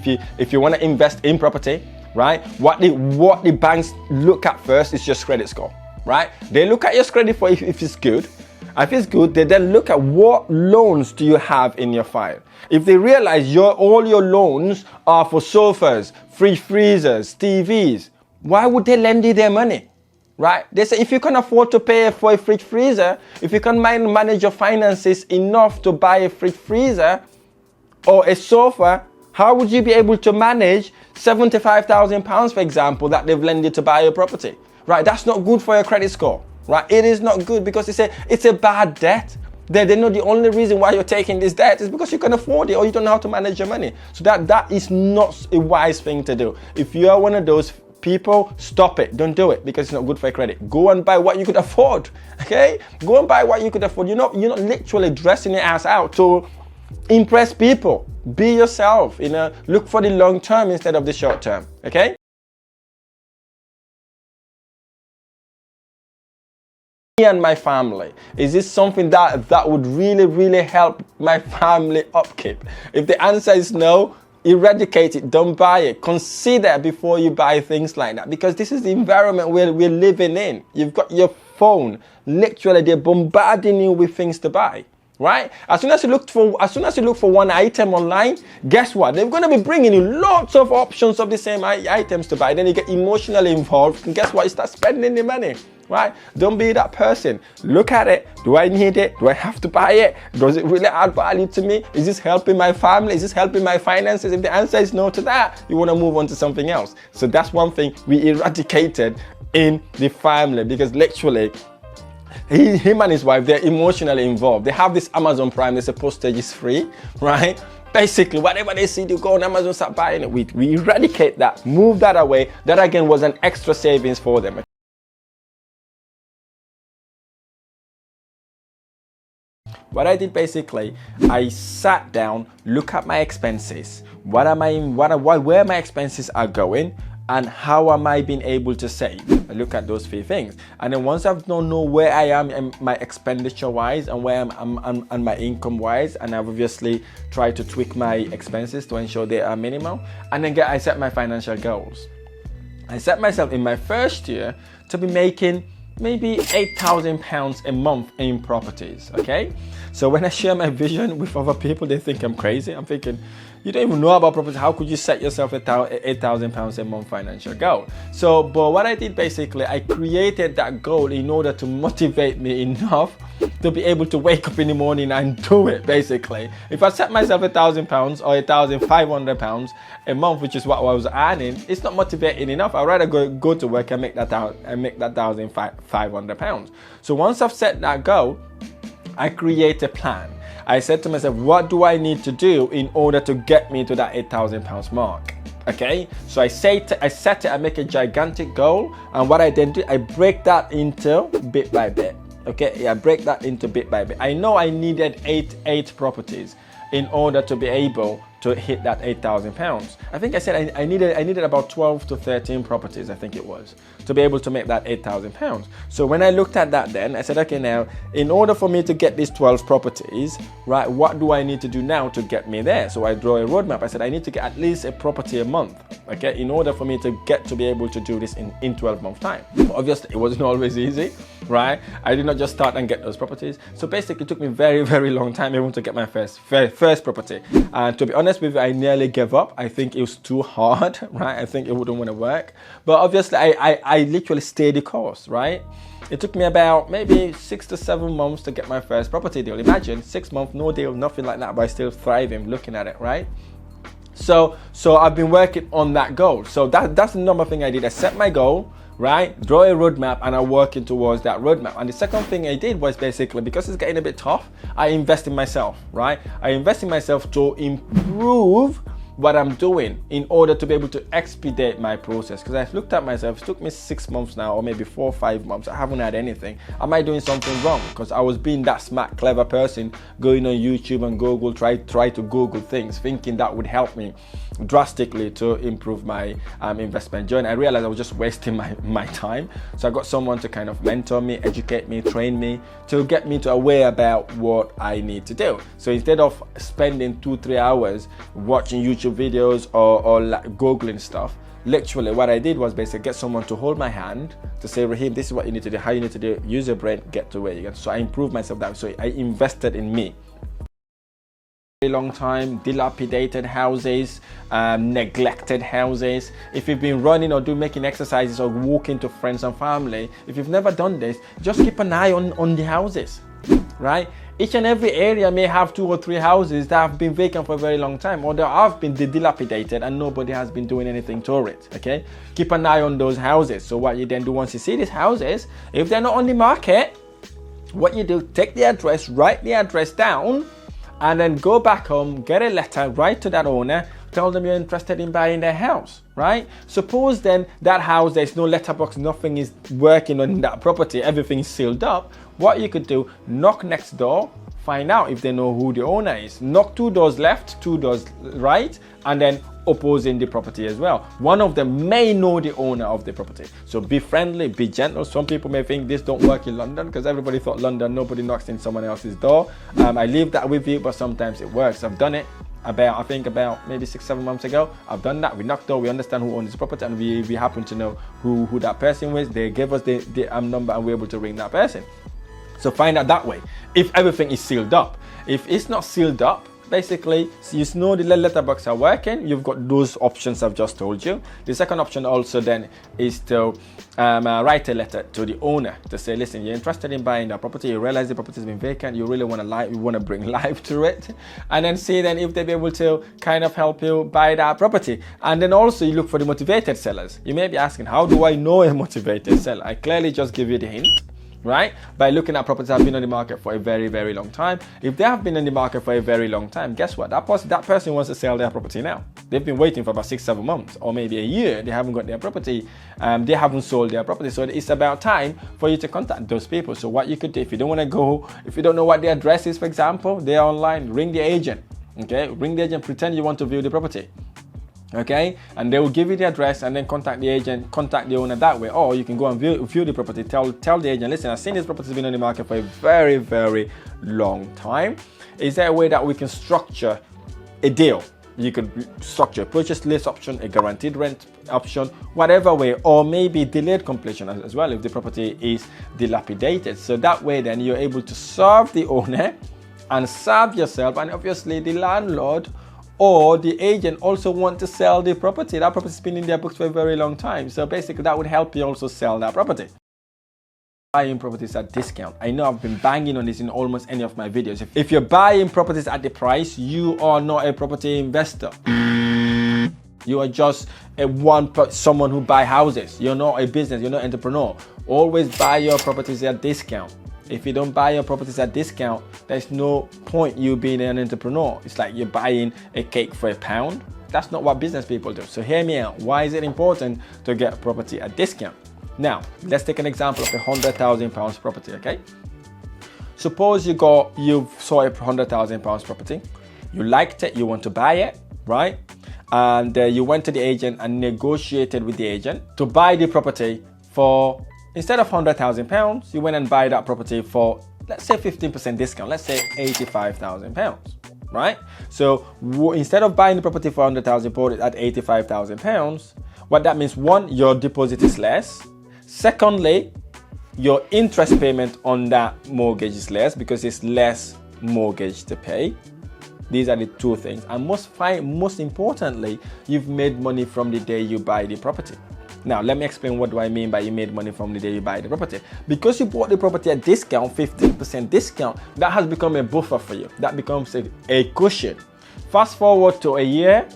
if you want to invest in property, right, what the banks look at first is just credit score, right? They look at your credit for if it's good. If it's good, they then look at what loans do you have in your file. If they realize all your loans are for sofas, fridge freezers, TVs, why would they lend you their money? Right? They say if you can afford to pay for a fridge freezer, if you can manage your finances enough to buy a fridge freezer or a sofa, how would you be able to manage £75,000, for example, that they've lent you to buy a property? Right? That's not good for your credit score. Right? It is not good because it's a bad debt. They know the only reason why you're taking this debt is because you can afford it or you don't know how to manage your money. So that is not a wise thing to do. If you are one of those people, stop it. Don't do it because it's not good for your credit. Go and buy what you could afford. Okay? Go and buy what you could afford. You're not literally dressing your ass out to impress people. Be yourself. Look for the long term instead of the short term. Okay? Me and my family, is this something that would really help my family upkeep? If the answer is no, eradicate it. Don't buy it. Consider before you buy things like that, because this is the environment we're living in. You've got your phone, literally they're bombarding you with things to buy, right? As soon as you look for one item online, guess what? They're going to be bringing you lots of options of the same items to buy. Then you get emotionally involved, and guess what? You start spending the money. Right? Don't be that person. Look at it. Do I need it? Do I have to buy it? Does it really add value to me? Is this helping my family? Is this helping my finances? If the answer is no to that, you want to move on to something else. So that's one thing we eradicated in the family, because literally him and his wife, they're emotionally involved. They have this Amazon Prime. They say postage is free, right? Basically, whatever they see, you go on Amazon, start buying it. We eradicate that, move that away. That again was an extra savings for them. What I did basically, I sat down, look at my expenses. Where my expenses are going, and how am I being able to save? I look at those three things, and then once I've know where I am in my expenditure wise and where I'm and my income wise, and I've obviously tried to tweak my expenses to ensure they are minimal, and then I set my financial goals. I set myself in my first year to be making maybe £8,000 a month in properties. Okay, so when I share my vision with other people, they think I'm crazy. I'm thinking, you don't even know about property. How could you set yourself a £8,000 a month financial goal? So, but what I did basically, I created that goal in order to motivate me enough to be able to wake up in the morning and do it. Basically, if I set myself £1,000 or £1,500 a month, which is what I was earning, it's not motivating enough. I'd rather go to work and make that £1,500. So once I've set that goal, I create a plan. I said to myself, what do I need to do in order to get me to that £8,000 mark? Okay, so I set it, I make a gigantic goal, and what I then do, I break that into bit by bit. Okay, yeah, break that into bit by bit. I know I needed eight properties in order to be able to hit that £8,000. I think I said I needed about 12 to 13 properties, I think it was, to be able to make that £8,000. So when I looked at that, then I said, okay, now in order for me to get these 12 properties, right, what do I need to do now to get me there? So I draw a roadmap. I said I need to get at least a property a month, okay, in order for me to be able to do this in 12 months time. But obviously it wasn't always easy, right? I did not just start and get those properties. So basically it took me very long time even to get my first property. And to be honest with you, I nearly gave up. I think it was too hard, right? I think it wouldn't want to work. But obviously I literally stayed the course, right? It took me about maybe 6 to 7 months to get my first property deal. Imagine 6 months, no deal, nothing like that, but I still thriving looking at it, right? So I've been working on that goal. So that's the number thing I did. I set my goal, right? Draw a roadmap, and I'm working towards that roadmap. And the second thing I did was basically, because it's getting a bit tough, I invest in myself, right? I invest in myself to improve what I'm doing in order to be able to expedite my process. Because I've looked at myself, it took me 6 months now, or maybe 4 or 5 months. I haven't had anything. Am I doing something wrong? Because I was being that smart, clever person, going on YouTube and Google, try to Google things, thinking that would help me drastically to improve my investment journey. I realized I was just wasting my time. So I got someone to kind of mentor me, educate me, train me, to get me to aware about what I need to do. So instead of spending 2-3 hours watching YouTube YouTube videos or like Googling stuff. Literally what I did was basically get someone to hold my hand to say, Raheem, this is what you need to do, how you need to do it, use your brain, get to where you get. So I improved myself that way. So I invested in me. Long time, dilapidated houses, neglected houses. If you've been running or making exercises or walking to friends and family, if you've never done this, just keep an eye on the houses, right? Each and every area may have 2 or 3 houses that have been vacant for a very long time, or they have been dilapidated and nobody has been doing anything to it. Okay, keep an eye on those houses. So what you then do once you see these houses, if they're not on the market, what you do, take the address, write the address down, and then go back home, get a letter, write to that owner, tell them you're interested in buying their house, right? Suppose then that house, there's no letterbox, nothing is working on that property, everything is sealed up. What you could do, knock next door, find out if they know who the owner is. Knock 2 doors left, 2 doors right, and then opposing the property as well. One of them may know the owner of the property. So be friendly, be gentle. Some people may think this don't work in London because everybody thought London, nobody knocks in someone else's door. I leave that with you, but sometimes it works. I've done it I think about maybe 6-7 months ago. I've done that. We knocked door, we understand who owns the property, and we happen to know who that person was. They gave us the number and we're able to ring that person. So find out that way if everything is sealed up. If it's not sealed up, basically, so you know the letterbox are working, you've got those options I've just told you. The second option also then is to write a letter to the owner to say, listen, you're interested in buying that property, you realize the property has been vacant, you really want to bring life to it, and then see then if they'll be able to kind of help you buy that property. And then also you look for the motivated sellers. You may be asking, how do I know a motivated seller? I clearly just give you the hint, right? By looking at properties that have been on the market for a very, very long time. If they have been in the market for a very long time, guess what? That person wants to sell their property now. They've been waiting for about 6-7 months or maybe a year. They haven't got their property. They haven't sold their property. So it's about time for you to contact those people. So what you could do, if you don't want to go, if you don't know what the address is, for example, they're online, ring the agent. Okay, ring the agent, pretend you want to view the property. Okay, and they will give you the address and then contact the agent, contact the owner that way. Or you can go and view the property, tell the agent, listen, I've seen this property has been on the market for a very, very long time. Is there a way that we can structure a deal? You could structure a purchase list option, a guaranteed rent option, whatever way, or maybe delayed completion as well if the property is dilapidated. So that way then you're able to serve the owner and serve yourself, and obviously the landlord or the agent also want to sell the property. That property's been in their books for a very long time. So basically that would help you also sell that property. Buying properties at discount. I know I've been banging on this in almost any of my videos. If you're buying properties at the price, you are not a property investor. You are just someone who buy houses. You're not a business, you're not an entrepreneur. Always buy your properties at discount. If you don't buy your properties at discount, there's no point you being an entrepreneur. It's like you're buying a cake for £1. That's not what business people do. So hear me out. Why is it important to get property at discount? Now, let's take an example of £100,000 property, okay? Suppose you saw a £100,000 property, you liked it, you want to buy it, right? And you went to the agent and negotiated with the agent to buy the property for, instead of £100,000, you went and buy that property for, let's say 15% discount, let's say £85,000, right? So instead of buying the property for £100,000, bought it at £85,000, what that means, one, your deposit is less. Secondly, your interest payment on that mortgage is less because it's less mortgage to pay. These are the two things. And most importantly, you've made money from the day you buy the property. Now, let me explain what do I mean by you made money from the day you buy the property. Because you bought the property at discount, 15% discount, that has become a buffer for you. That becomes a cushion. Fast forward to a year,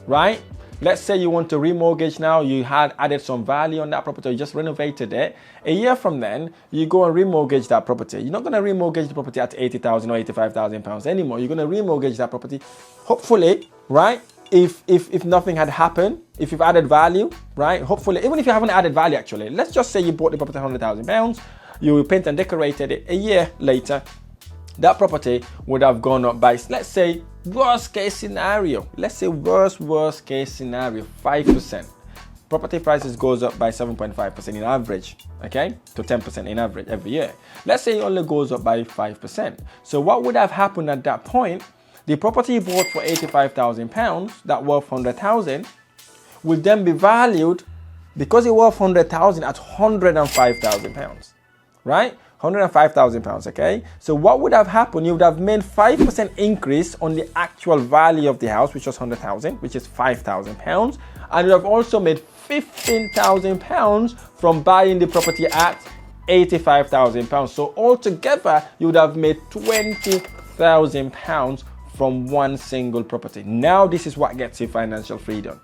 right? Let's say you want to remortgage now, you had added some value on that property, you just renovated it. A year from then, you go and remortgage that property. You're not going to remortgage the property at £80,000 or £85,000 anymore. You're going to remortgage that property, hopefully, right? If nothing had happened, if you've added value, right? Hopefully, even if you haven't added value actually, let's just say you bought the property £100,000, you paint and decorated it. A year later, that property would have gone up by, let's say, worst case scenario, let's say worst case scenario, 5%. Property prices goes up by 7.5% in average, okay, to 10% in average every year. Let's say it only goes up by 5%. So what would have happened at that point? the property you bought for £85,000, that worth 100,000, will then be valued, because it worth 100,000, at £105,000, right? £105,000, okay? So what would have happened? You would have made 5% increase on the actual value of the house, which was 100,000, which is £5,000, and you have also made £15,000 from buying the property at £85,000. So altogether, you would have made £20,000 from one single property. Now, this is what gets you financial freedom.